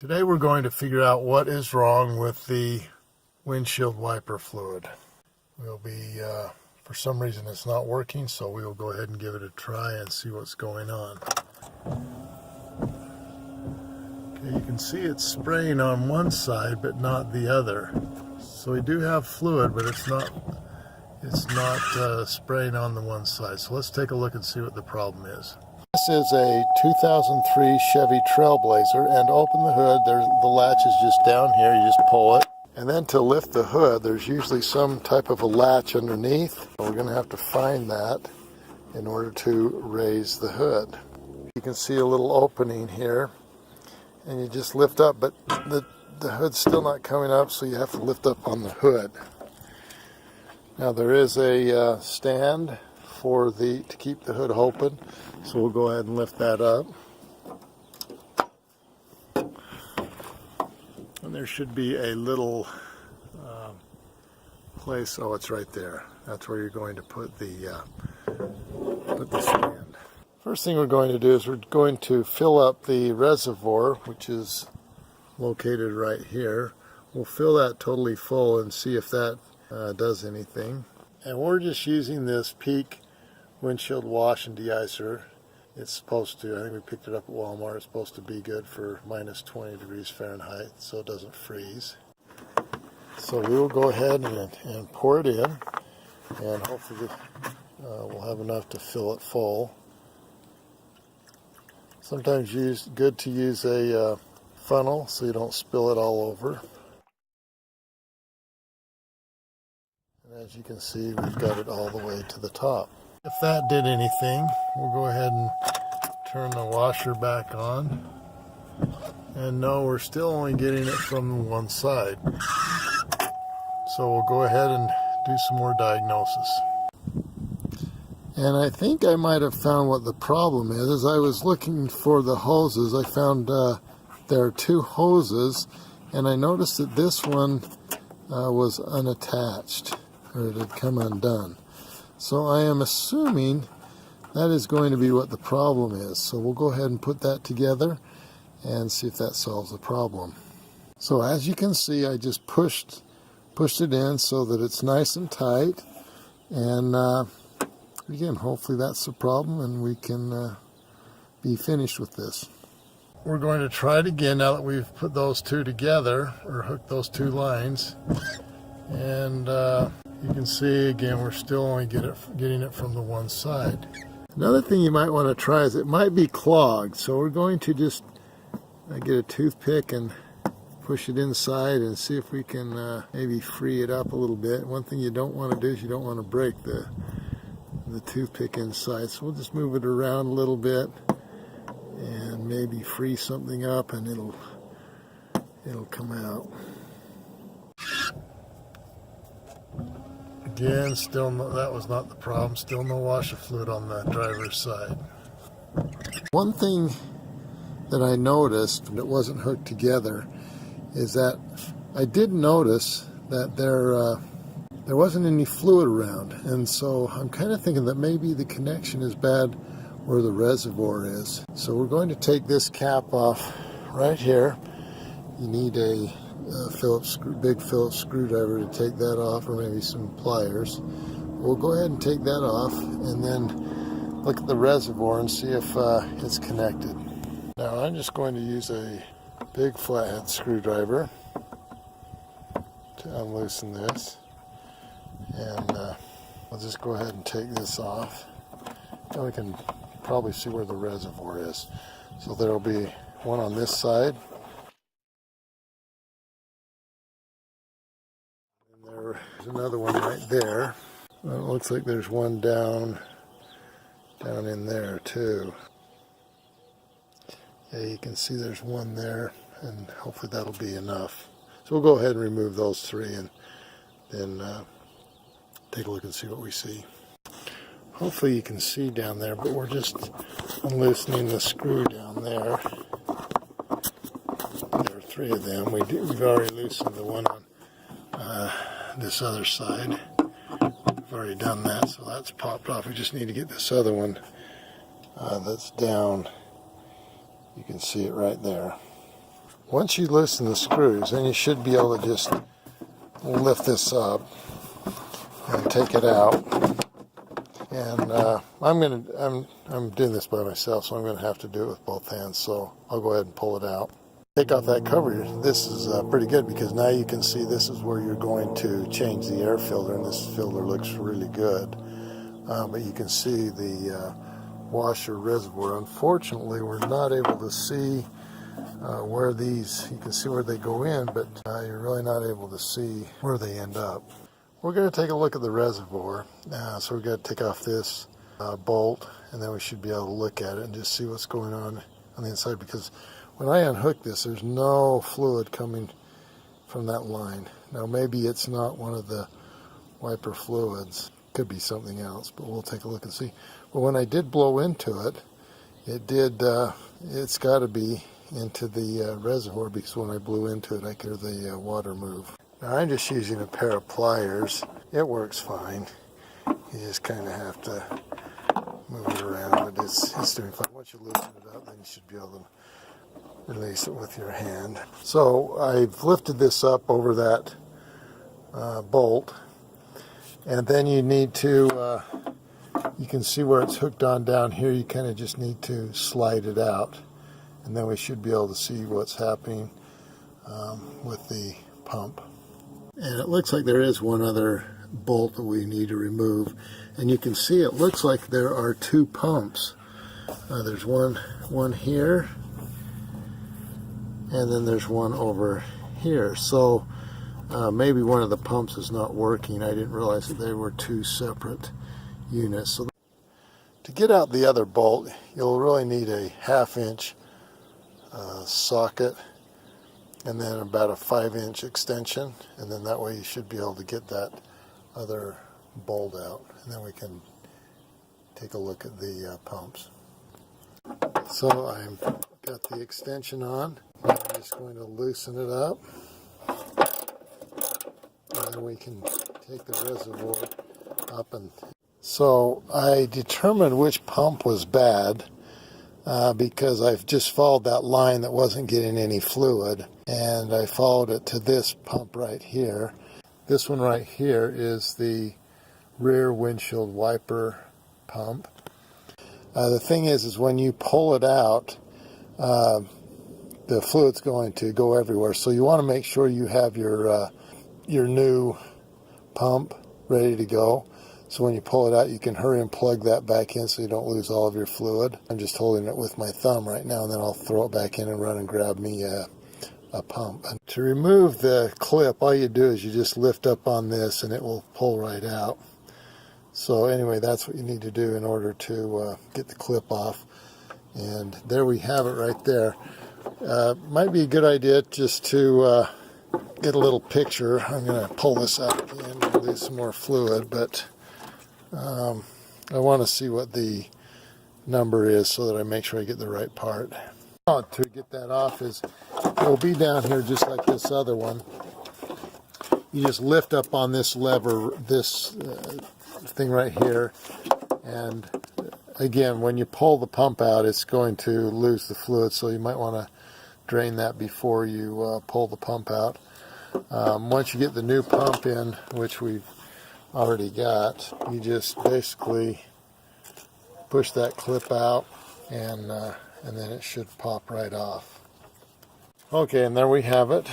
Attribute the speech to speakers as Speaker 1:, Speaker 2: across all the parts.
Speaker 1: Today we're going to figure out what is wrong with the windshield wiper fluid. We'll be, for some reason it's not working, so we will go ahead and give it a try and see what's going on. Okay, you can see it's spraying on one side but not the other. So we do have fluid, but it's not spraying on the one side. So let's take a look and see what the problem is. This is a 2003 Chevy Trailblazer, and open the hood, the latch is just down here, you just pull it. And then to lift the hood, there's usually some type of a latch underneath. We're going to have to find that in order to raise the hood. You can see a little opening here, and you just lift up, but the hood's still not coming up, so you have to lift up on the hood. Now there is a stand to keep the hood open, so we'll go ahead and lift that up. And there should be a little place. Oh, it's right there. That's where you're going to put the stand. First thing we're going to do is we're going to fill up the reservoir, which is located right here. We'll fill that totally full and see if that does anything. And we're just using this Peak windshield wash and deicer. It's supposed to, I think we picked it up at Walmart, it's supposed to be good for minus 20 degrees Fahrenheit, so it doesn't freeze. So we will go ahead and pour it in, and hopefully we'll have enough to fill it full. Sometimes good to use a funnel so you don't spill it all over. And as you can see, we've got it all the way to the top. If that did anything, we'll go ahead and turn the washer back on. And no, we're still only getting it from one side. So we'll go ahead and do some more diagnosis. And I think I might have found what the problem is. As I was looking for the hoses, I found there are two hoses, and I noticed that this one was unattached, or it had come undone. So I am assuming that is going to be what the problem is. So we'll go ahead and put that together and see if that solves the problem. So as you can see, I just pushed it in so that it's nice and tight. And again, hopefully that's the problem and we can be finished with this. We're going to try it again now that we've put those two together, or hooked those two lines. And you can see again we're still only getting it from the one side. Another thing you might want to try is it might be clogged, so we're going to just get a toothpick and push it inside and see if we can maybe free it up a little bit. One thing you don't want to do is you don't want to break the toothpick inside, so we'll just move it around a little bit and maybe free something up and it'll come out. Again, still no, that was not the problem. Still no washer fluid on the driver's side. One thing that I noticed when it wasn't hooked together is that I did notice that there wasn't any fluid around, and so I'm kind of thinking that maybe the connection is bad where the reservoir is. So we're going to take this cap off right here. You need a big Phillips screwdriver to take that off, or maybe some pliers. We'll go ahead and take that off and then look at the reservoir and see if it's connected. Now I'm just going to use a big flathead screwdriver to unloosen this, and I'll just go ahead and take this off. Now we can probably see where the reservoir is. So there will be one on this side. There's another one right there. Well, it looks like there's one down in there too. Yeah, you can see there's one there, and hopefully that'll be enough. So we'll go ahead and remove those three and then take a look and see what we see. Hopefully you can see down there, but we're just unloosening the screw down there. There are three of them. We've already loosened the one on this other side. We've already done that, so that's popped off. We just need to get this other one that's down. You can see it right there. Once you loosen the screws, then you should be able to just lift this up and take it out. And I'm doing this by myself, so I'm going to have to do it with both hands. So I'll go ahead and pull it out. Take off that cover. This is pretty good because now you can see this is where you're going to change the air filter, and this filter looks really good. But you can see the washer reservoir. Unfortunately, we're not able to see where these, you can see where they go in, but you're really not able to see where they end up. We're going to take a look at the reservoir. So we've got to take off this bolt, and then we should be able to look at it and just see what's going on the inside, because when I unhook this, there's no fluid coming from that line. Now maybe it's not one of the wiper fluids. Could be something else, but we'll take a look and see. But when I did blow into it, it's got to be into the reservoir, because when I blew into it, I could hear the water move. Now I'm just using a pair of pliers. It works fine. You just kind of have to move it around, but it's doing fine. Once you loosen it up, then you should be able to release it with your hand. So I've lifted this up over that bolt, and then you need to, you can see where it's hooked on down here. You kind of just need to slide it out, and then we should be able to see what's happening with the pump. And it looks like there is one other bolt that we need to remove, and you can see it looks like there are two pumps. There's one here, and then there's one over here. So maybe one of the pumps is not working. I didn't realize that they were two separate units. So to get out the other bolt, you'll really need a 1/2-inch socket, and then about a 5-inch extension, and then that way you should be able to get that other bolt out, and then we can take a look at the pumps. So I've got the extension on. I'm just going to loosen it up, and then we can take the reservoir up. And so I determined which pump was bad because I've just followed that line that wasn't getting any fluid, and I followed it to this pump right here. This one right here is the rear windshield wiper pump. The thing is when you pull it out, the fluid's going to go everywhere. So you want to make sure you have your new pump ready to go. So when you pull it out, you can hurry and plug that back in so you don't lose all of your fluid. I'm just holding it with my thumb right now, and then I'll throw it back in and run and grab me a pump. And to remove the clip, all you do is you just lift up on this and it will pull right out. So anyway, that's what you need to do in order to get the clip off. And there we have it right there. Might be a good idea just to get a little picture. I'm going to pull this out again and lose some more fluid, but I want to see what the number is so that I make sure I get the right part. To get that off is, it will be down here just like this other one. You just lift up on this lever, this thing right here, and again, when you pull the pump out, it's going to lose the fluid, so you might want to drain that before you pull the pump out. Once you get the new pump in, which we've already got, you just basically push that clip out, and then it should pop right off. Okay, and there we have it.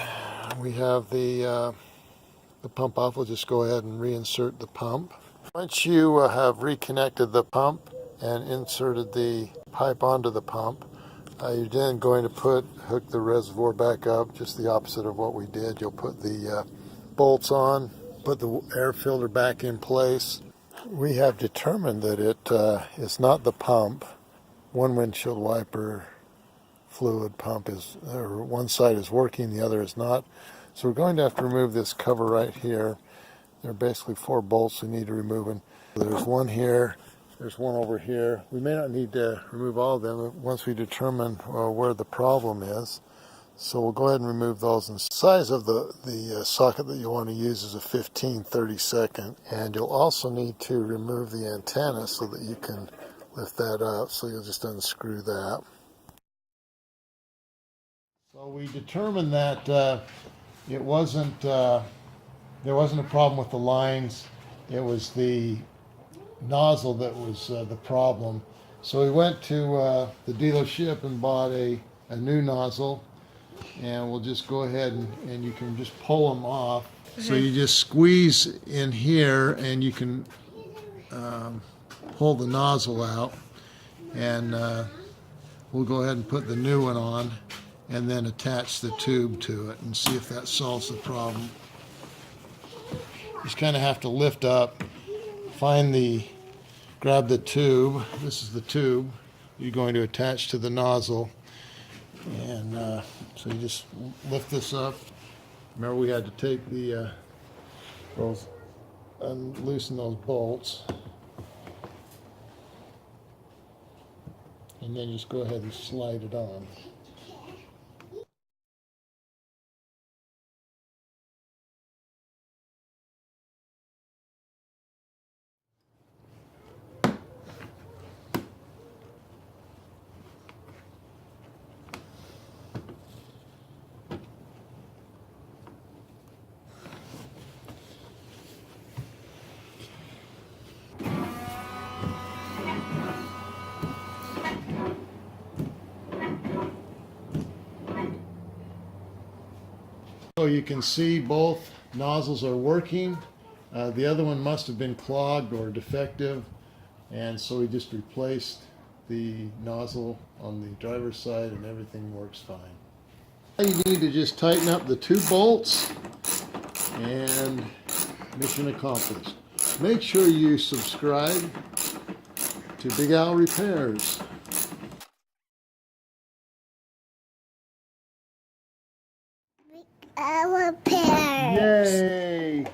Speaker 1: We have the pump off. We'll just go ahead and reinsert the pump. Once you have reconnected the pump and inserted the pipe onto the pump, you're then going to hook the reservoir back up, just the opposite of what we did. You'll put the bolts on, put the air filter back in place. We have determined that it is not the pump. One windshield wiper fluid pump or one side is working, the other is not. So we're going to have to remove this cover right here. There are basically 4 bolts we need to remove. And there's one here, there's one over here. We may not need to remove all of them once we determine where the problem is. So we'll go ahead and remove those. And the size of the socket that you want to use is a 15/32. And you'll also need to remove the antenna so that you can lift that up. So you'll just unscrew that. So So we determined that it wasn't there wasn't a problem with the lines. It was the nozzle that was the problem. So we went to the dealership and bought a new nozzle, and we'll just go ahead and you can just pull them off. So you just squeeze in here and you can pull the nozzle out, and we'll go ahead and put the new one on and then attach the tube to it and see if that solves the problem. Just kind of have to lift up, grab the tube. This is the tube you're going to attach to the nozzle, and so you just lift this up. Remember, we had to take the loosen those bolts, and then just go ahead and slide it on. So you can see both nozzles are working. The other one must have been clogged or defective, and so we just replaced the nozzle on the driver's side and everything works fine. Now you need to just tighten up the two bolts and mission accomplished. Make sure you subscribe to Big Al Repairs.
Speaker 2: Our parents.
Speaker 1: Yay!